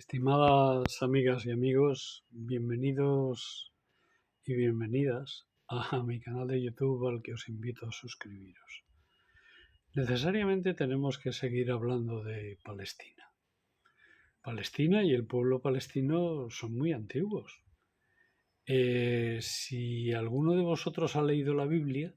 Estimadas amigas y amigos, bienvenidos y bienvenidas a mi canal de YouTube al que os invito a suscribiros. Necesariamente tenemos que seguir hablando de Palestina. Palestina y el pueblo palestino son muy antiguos. Si alguno de vosotros ha leído la Biblia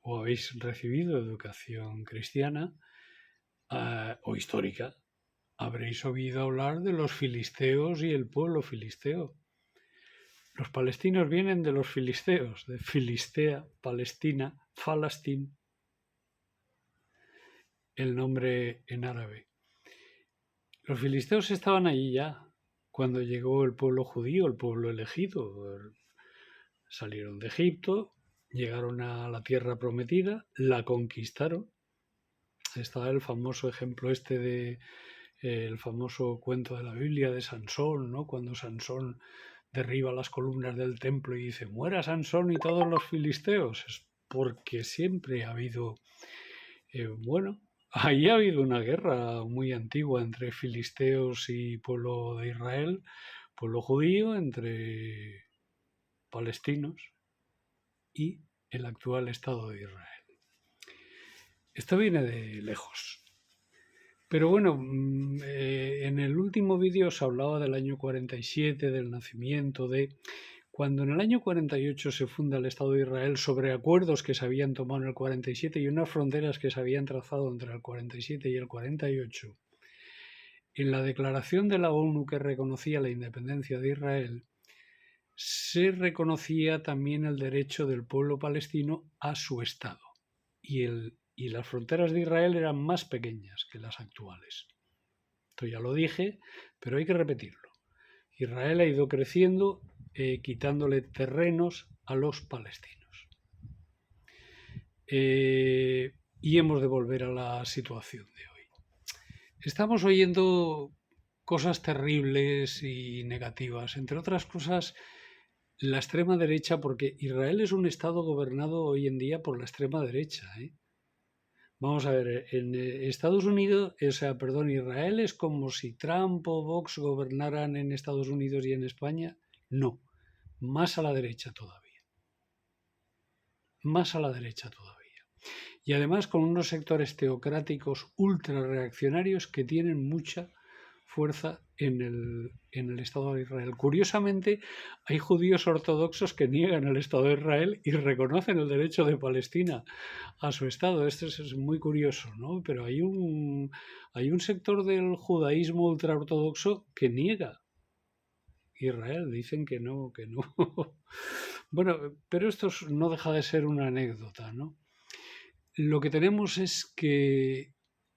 o habéis recibido educación cristiana o histórica, habréis oído hablar de los filisteos y el pueblo filisteo. Los palestinos vienen de los filisteos, de Filistea, Palestina, Falastín, el nombre en árabe. Los filisteos estaban allí ya cuando llegó el pueblo judío, el pueblo elegido. Salieron de Egipto, llegaron a la tierra prometida, la conquistaron. Está el famoso ejemplo el famoso cuento de la Biblia de Sansón, ¿no? Cuando Sansón derriba las columnas del templo y dice: muera Sansón y todos los filisteos. Es porque siempre ha habido, ahí ha habido una guerra muy antigua entre filisteos y pueblo de Israel, pueblo judío, entre palestinos y el actual Estado de Israel. Esto viene de lejos. Pero bueno, en el último vídeo os hablaba del año 47, del nacimiento cuando en el año 48 se funda el Estado de Israel sobre acuerdos que se habían tomado en el 47 y unas fronteras que se habían trazado entre el 47 y el 48. En la declaración de la ONU que reconocía la independencia de Israel, se reconocía también el derecho del pueblo palestino a su Estado. Y las fronteras de Israel eran más pequeñas que las actuales. Esto ya lo dije, pero hay que repetirlo. Israel ha ido creciendo, quitándole terrenos a los palestinos. Y hemos de volver a la situación de hoy. Estamos oyendo cosas terribles y negativas, entre otras cosas, la extrema derecha, porque Israel es un estado gobernado hoy en día por la extrema derecha, Vamos a ver, en Estados Unidos, Israel es como si Trump o Vox gobernaran en Estados Unidos y en España. No, más a la derecha todavía. Más a la derecha todavía. Y además con unos sectores teocráticos ultra reaccionarios que tienen mucha fuerza en el Estado de Israel. Curiosamente, hay judíos ortodoxos que niegan el Estado de Israel y reconocen el derecho de Palestina a su Estado. Esto es muy curioso, ¿no? Pero hay un sector del judaísmo ultraortodoxo que niega Israel. Dicen que no, que no. Bueno, pero esto no deja de ser una anécdota, ¿no? Lo que tenemos es que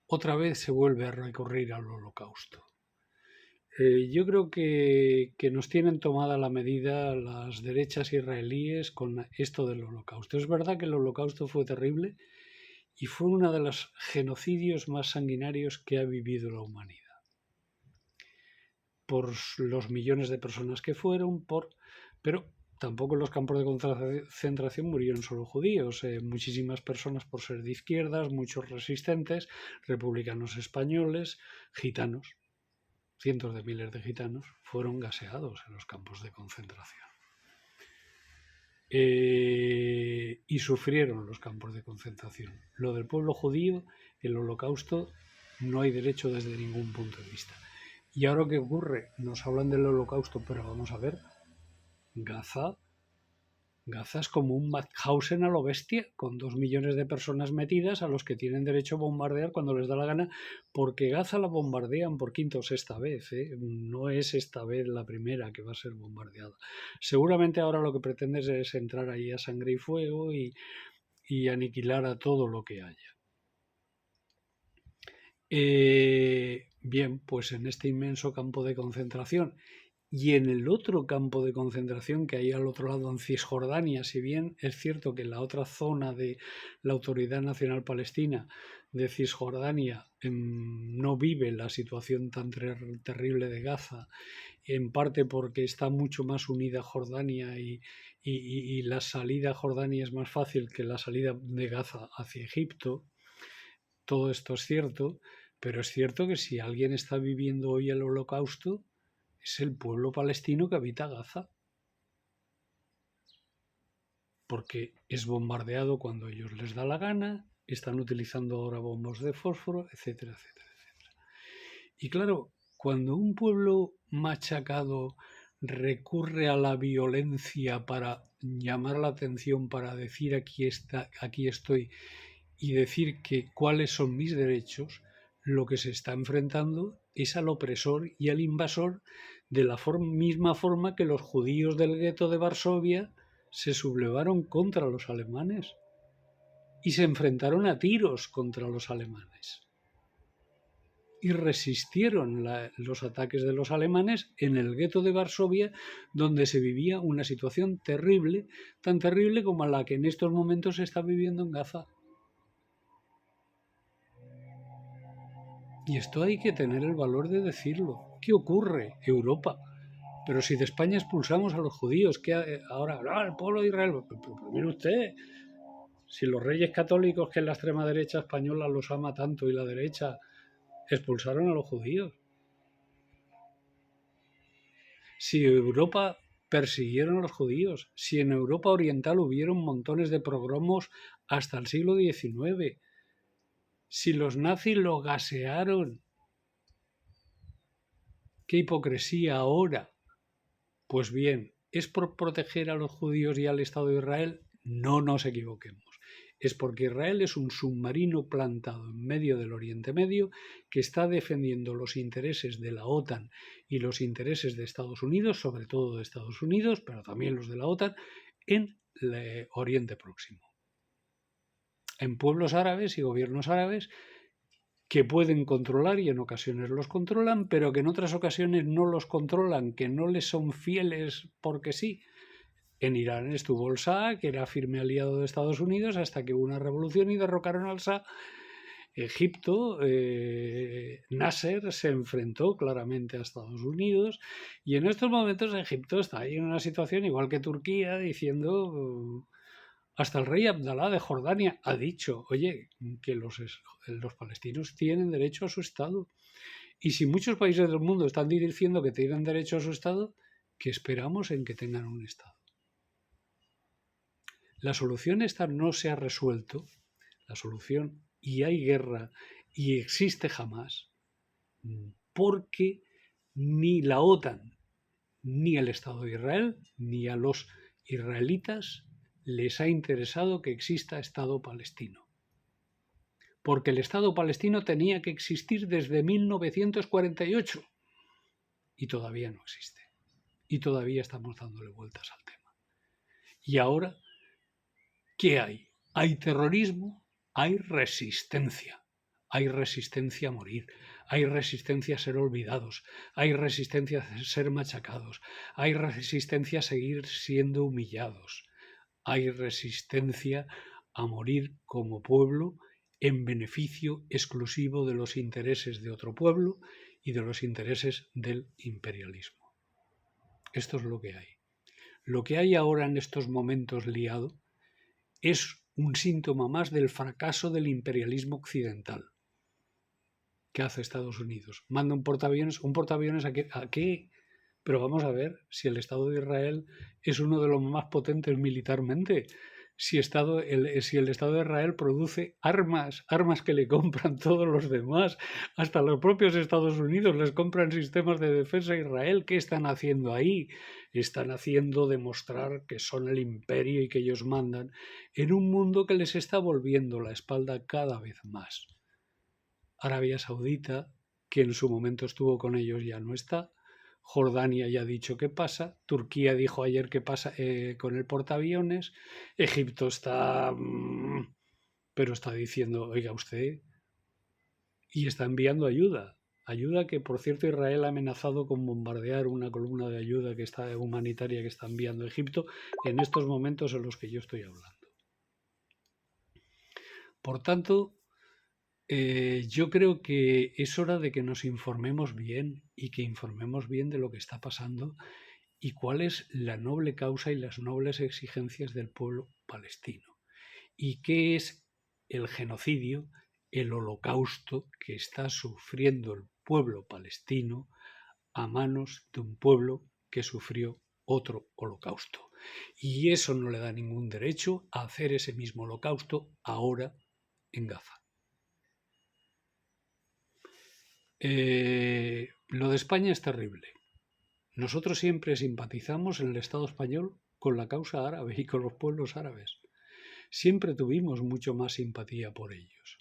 otra vez se vuelve a recurrir al Holocausto. Yo creo que nos tienen tomada la medida las derechas israelíes con esto del Holocausto. Es verdad que el Holocausto fue terrible y fue uno de los genocidios más sanguinarios que ha vivido la humanidad. Por los millones de personas que fueron, pero tampoco en los campos de concentración murieron solo judíos. Muchísimas personas por ser de izquierdas, muchos resistentes, republicanos españoles, gitanos. Cientos de miles de gitanos fueron gaseados en los campos de concentración. Y sufrieron los campos de concentración. Lo del pueblo judío, el Holocausto, no hay derecho desde ningún punto de vista. ¿Y ahora qué ocurre? Nos hablan del Holocausto, pero vamos a ver, Gaza es como un Mauthausen a lo bestia, con 2 millones de personas metidas a los que tienen derecho a bombardear cuando les da la gana, porque Gaza la bombardean por quinta o sexta vez, no es esta vez la primera que va a ser bombardeada. Seguramente ahora lo que pretendes es entrar ahí a sangre y fuego y aniquilar a todo lo que haya. Bien, pues en este inmenso campo de concentración y en el otro campo de concentración que hay al otro lado en Cisjordania, si bien es cierto que en la otra zona de la Autoridad Nacional Palestina de Cisjordania no vive la situación tan terrible de Gaza, en parte porque está mucho más unida Jordania y la salida a Jordania es más fácil que la salida de Gaza hacia Egipto. Todo esto es cierto, Pero es cierto que si alguien está viviendo hoy el Holocausto, es el pueblo palestino que habita Gaza. Porque es bombardeado cuando a ellos les da la gana, están utilizando ahora bombas de fósforo, etcétera, etcétera, etcétera. Y claro, cuando un pueblo machacado recurre a la violencia para llamar la atención, para decir aquí estoy y decir que cuáles son mis derechos, lo que se está enfrentando es al opresor y al invasor de la misma forma que los judíos del gueto de Varsovia se sublevaron contra los alemanes y se enfrentaron a tiros contra los alemanes y resistieron los ataques de los alemanes en el gueto de Varsovia, donde se vivía una situación terrible, tan terrible como la que en estos momentos se está viviendo en Gaza. Y esto hay que tener el valor de decirlo. ¿Qué ocurre? Europa. Pero si de España expulsamos a los judíos, ¿qué ahora? El pueblo de Israel. Pero mire usted, si los reyes católicos, que es la extrema derecha española los ama tanto, y la derecha expulsaron a los judíos. Si Europa persiguieron a los judíos, si en Europa Oriental hubieron montones de pogromos hasta el siglo XIX, si los nazis lo gasearon, qué hipocresía ahora. Pues bien, ¿es por proteger a los judíos y al Estado de Israel? No nos equivoquemos. Es porque Israel es un submarino plantado en medio del Oriente Medio que está defendiendo los intereses de la OTAN y los intereses de Estados Unidos, sobre todo de Estados Unidos, pero también los de la OTAN, en el Oriente Próximo. En pueblos árabes y gobiernos árabes que pueden controlar y en ocasiones los controlan, pero que en otras ocasiones no los controlan, que no les son fieles porque sí. En Irán estuvo el Shah, que era firme aliado de Estados Unidos, hasta que hubo una revolución y derrocaron al Shah. Egipto, Nasser se enfrentó claramente a Estados Unidos y en estos momentos Egipto está ahí en una situación igual que Turquía, diciendo, hasta el rey Abdalá de Jordania ha dicho, oye, que los palestinos tienen derecho a su Estado. Y si muchos países del mundo están diciendo que tienen derecho a su Estado, ¿qué esperamos en que tengan un Estado? La solución esta no se ha resuelto, la solución, y hay guerra, y existe jamás, porque ni la OTAN, ni el Estado de Israel, ni a los israelitas les ha interesado que exista Estado palestino. Porque el Estado palestino tenía que existir desde 1948 y todavía no existe. Y todavía estamos dándole vueltas al tema. Y ahora, ¿qué hay? Hay terrorismo, hay resistencia a morir, hay resistencia a ser olvidados, hay resistencia a ser machacados, hay resistencia a seguir siendo humillados, hay resistencia a morir como pueblo en beneficio exclusivo de los intereses de otro pueblo y de los intereses del imperialismo. Esto es lo que hay. Lo que hay ahora en estos momentos liado es un síntoma más del fracaso del imperialismo occidental. ¿Qué hace Estados Unidos? Manda un portaaviones ¿a qué? Pero vamos a ver, si el Estado de Israel es uno de los más potentes militarmente, si el Estado de Israel produce armas que le compran todos los demás, hasta los propios Estados Unidos les compran sistemas de defensa a Israel, ¿qué están haciendo ahí? Están haciendo demostrar que son el imperio y que ellos mandan en un mundo que les está volviendo la espalda cada vez más. Arabia Saudita, que en su momento estuvo con ellos, ya no está. Jordania ya ha dicho qué pasa. Turquía dijo ayer qué pasa con el portaaviones. Egipto está... pero está diciendo, oiga usted, y está enviando ayuda. Ayuda que, por cierto, Israel ha amenazado con bombardear una columna de ayuda humanitaria que está enviando Egipto en estos momentos en los que yo estoy hablando. Por tanto, yo creo que es hora de que nos informemos bien y que informemos bien de lo que está pasando y cuál es la noble causa y las nobles exigencias del pueblo palestino y qué es el genocidio el holocausto que está sufriendo el pueblo palestino a manos de un pueblo que sufrió otro holocausto. Y eso no le da ningún derecho a hacer ese mismo holocausto ahora en Gaza. Lo de España es terrible. Nosotros siempre simpatizamos en el Estado español con la causa árabe y con los pueblos árabes. Siempre tuvimos mucho más simpatía por ellos.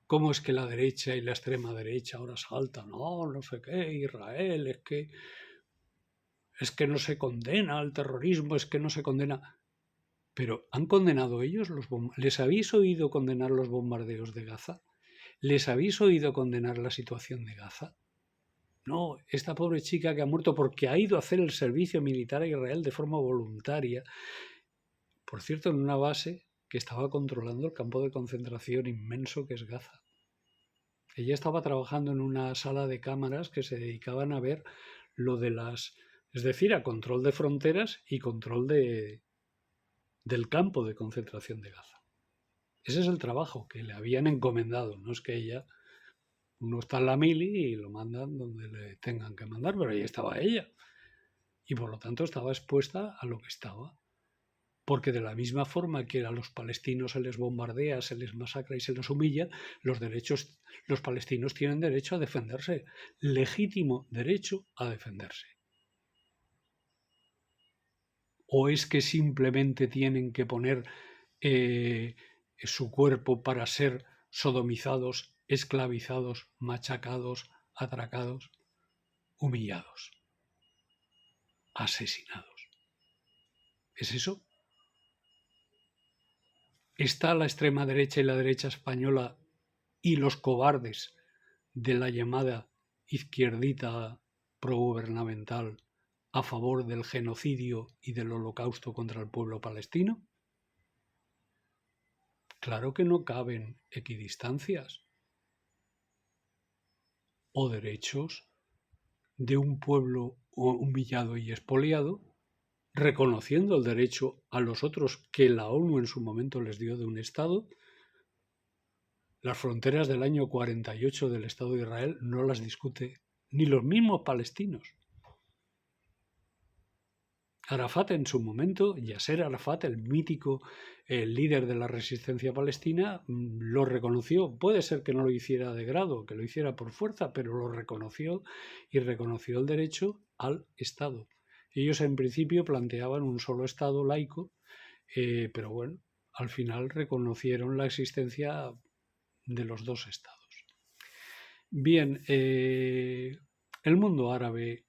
¿Cómo es que la derecha y la extrema derecha ahora saltan? No, no sé qué, Israel, es que no se condena al terrorismo, es que no se condena. Pero ¿han condenado ellos los bombardeos? ¿Les habéis oído condenar los bombardeos de Gaza? ¿Les habéis oído condenar la situación de Gaza? No, esta pobre chica que ha muerto porque ha ido a hacer el servicio militar a Israel de forma voluntaria, por cierto, en una base que estaba controlando el campo de concentración inmenso que es Gaza. Ella estaba trabajando en una sala de cámaras que se dedicaban a ver lo de es decir, a control de fronteras y control del campo de concentración de Gaza. Ese es el trabajo que le habían encomendado, no es que ella, uno está en la mili y lo mandan donde le tengan que mandar, pero ahí estaba ella. Y por lo tanto estaba expuesta a lo que estaba. Porque de la misma forma que a los palestinos se les bombardea, se les masacra y se les humilla, los palestinos tienen derecho a defenderse, legítimo derecho a defenderse. ¿O es que simplemente tienen que poner su cuerpo para ser sodomizados, esclavizados, machacados, atracados, humillados, asesinados? ¿Es eso? ¿Está la extrema derecha y la derecha española y los cobardes de la llamada izquierdita progubernamental a favor del genocidio y del holocausto contra el pueblo palestino? Claro que no caben equidistancias o derechos de un pueblo humillado y expoliado, reconociendo el derecho a los otros que la ONU en su momento les dio de un Estado. Las fronteras del año 48 del Estado de Israel no las discute ni los mismos palestinos. Arafat en su momento, Yasser Arafat, el mítico líder de la resistencia palestina, lo reconoció. Puede ser que no lo hiciera de grado, que lo hiciera por fuerza, pero lo reconoció y reconoció el derecho al Estado. Ellos en principio planteaban un solo Estado laico, pero bueno, al final reconocieron la existencia de los dos Estados. Bien, el mundo árabe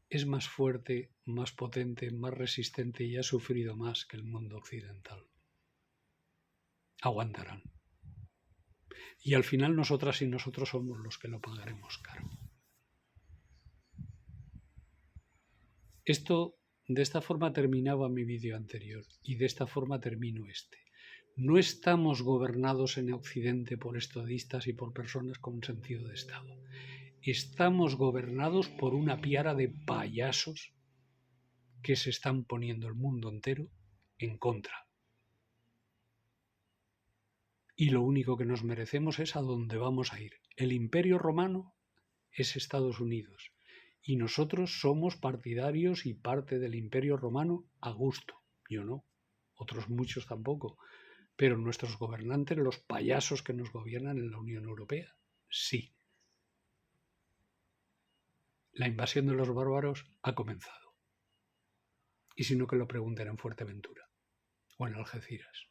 es más fuerte, más potente, más resistente y ha sufrido más que el mundo occidental. Aguantarán. Y al final nosotras y nosotros somos los que lo pagaremos caro. De esta forma terminaba mi vídeo anterior y de esta forma termino este. No estamos gobernados en Occidente por estadistas y por personas con sentido de Estado. Estamos gobernados por una piara de payasos que se están poniendo el mundo entero en contra. Y lo único que nos merecemos es a dónde vamos a ir. El Imperio Romano es Estados Unidos y nosotros somos partidarios y parte del Imperio Romano a gusto. Yo no, otros muchos tampoco, pero nuestros gobernantes, los payasos que nos gobiernan en la Unión Europea, sí. La invasión de los bárbaros ha comenzado. Y si no, que lo pregunten en Fuerteventura o en Algeciras.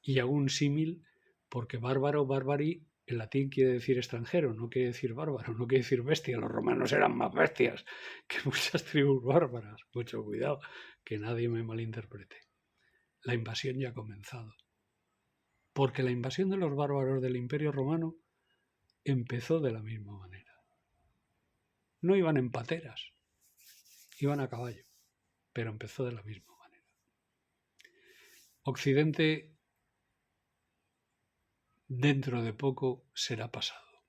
Y hago un símil porque bárbaro, barbari, en latín quiere decir extranjero, no quiere decir bárbaro, no quiere decir bestia. Los romanos eran más bestias que muchas tribus bárbaras. Mucho cuidado, que nadie me malinterprete. La invasión ya ha comenzado. Porque la invasión de los bárbaros del Imperio Romano empezó de la misma manera. No iban en pateras, iban a caballo, pero empezó de la misma manera. Occidente dentro de poco será pasado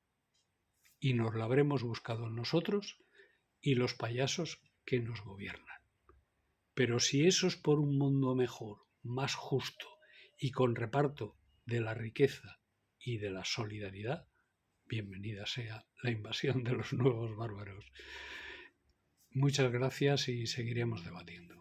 y nos lo habremos buscado nosotros y los payasos que nos gobiernan. Pero si eso es por un mundo mejor, más justo y con reparto de la riqueza y de la solidaridad, bienvenida sea la invasión de los nuevos bárbaros. Muchas gracias y seguiremos debatiendo.